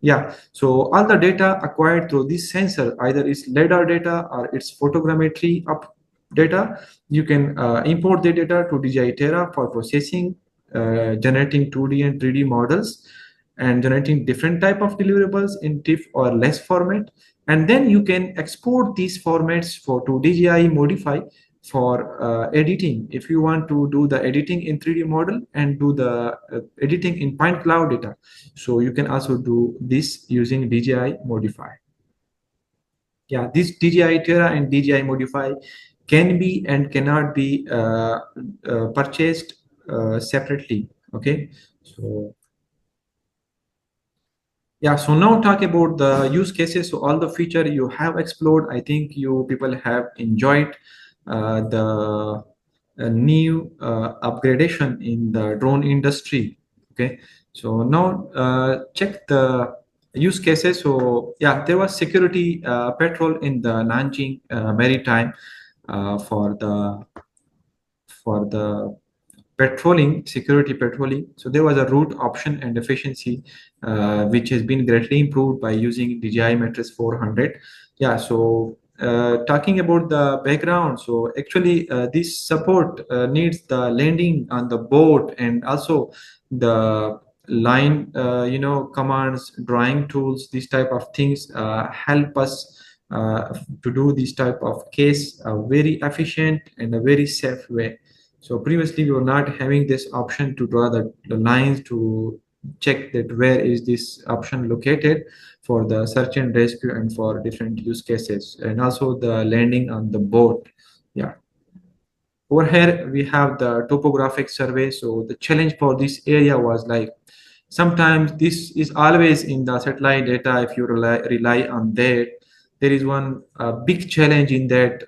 Yeah, so all the data acquired through this sensor, either it's LiDAR data or it's photogrammetry up data, you can import the data to DJI Terra for processing, generating 2D and 3D models, and generating different type of deliverables in TIFF or less format. And then you can export these formats for to DJI modify for editing. If you want to do the editing in 3D model and do the editing in point cloud data, so you can also do this using DJI modify. Yeah, this DJI Terra and DJI modify can be and cannot be purchased separately. Okay, so yeah, so now talk about the use cases. So all the feature you have explored, I think you people have enjoyed the new upgradation in the drone industry. Okay, so now check the use cases. So yeah, there was security patrol in the Nanjing maritime for the patrolling, security patrolling. So there was a route option and efficiency, which has been greatly improved by using DJI Matrice 400. Yeah, so talking about the background, so actually this support needs the landing on the boat and also the line, commands, drawing tools, these type of things help us to do this type of case very efficient and a very safe way. So previously we were not having this option to draw the lines to check that where is this option located for the search and rescue and for different use cases, and also the landing on the boat. Yeah. Over here we have the topographic survey. So the challenge for this area was like sometimes this is always in the satellite data. If you rely on that, there is one big challenge in that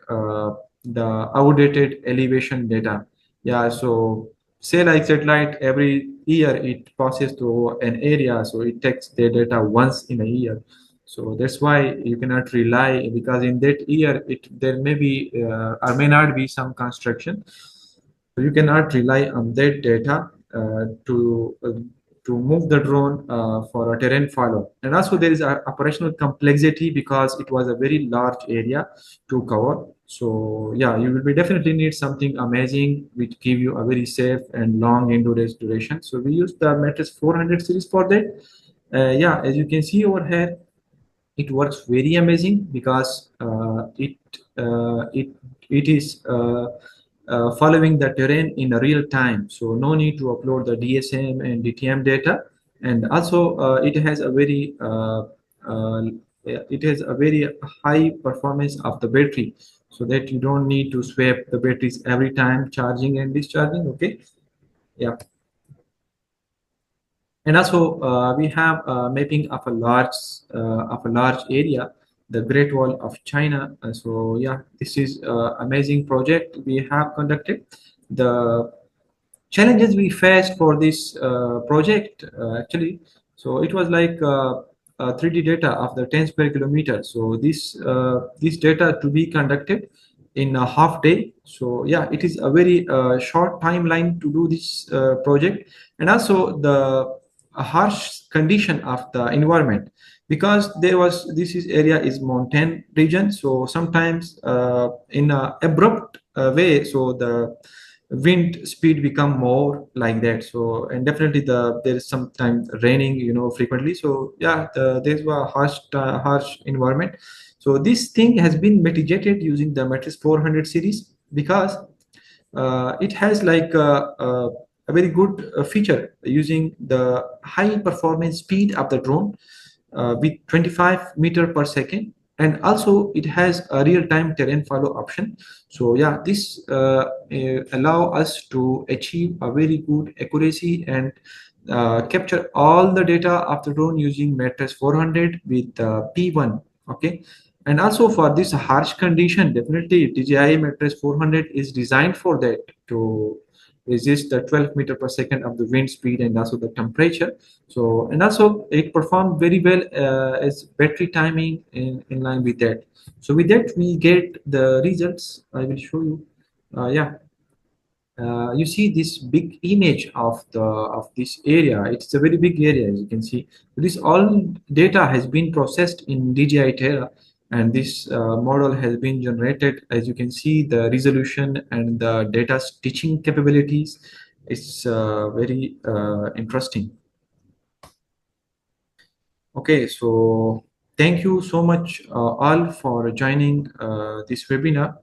the outdated elevation data. Yeah, so say like satellite every year it passes through an area, so it takes the data once in a year. So that's why you cannot rely, because in that year there may be or may not be some construction. So you cannot rely on that data to move the drone for a terrain follow. And also there is a operational complexity because it was a very large area to cover. So yeah, you will be definitely need something amazing which give you a very safe and long endurance duration. So we use the Matrice 400 series for that. Yeah, as you can see over here, it works very amazing because it is following the terrain in a real time. So no need to upload the DSM and DTM data, and also it has a very high performance of the battery, so that you don't need to swap the batteries every time charging and discharging. Okay, yeah. And also we have mapping of a large area, the Great Wall of China. So yeah, this is amazing project we have conducted. The challenges we faced for this project actually, so it was like 3D data of the 10 square kilometer. So this data to be conducted in a half day. So yeah, it is a very short timeline to do this project. And also the harsh condition of the environment. because this area is mountain region, so sometimes in a abrupt way, so the wind speed become more like that. So, and definitely there is sometimes raining, frequently. So yeah, there's a harsh environment. So this thing has been mitigated using the Matrice 400 series, because it has like a very good feature using the high performance speed of the drone with 25 meter per second, and also it has a real-time terrain follow option. So yeah, this allow us to achieve a very good accuracy and capture all the data of the drone using Matrice 400 with P1. Okay, and also for this harsh condition, definitely DJI Matrice 400 is designed for that, to resist the 12 meter per second of the wind speed and also the temperature. So, and also it performed very well as battery timing in line with that. So with that, we get the results. I will show you. Yeah, you see this big image of this area. It's a very big area, as you can see. This all data has been processed in DJI Terra, and this model has been generated. As you can see, the resolution and the data stitching capabilities is very interesting. Okay, so thank you so much all for joining this webinar.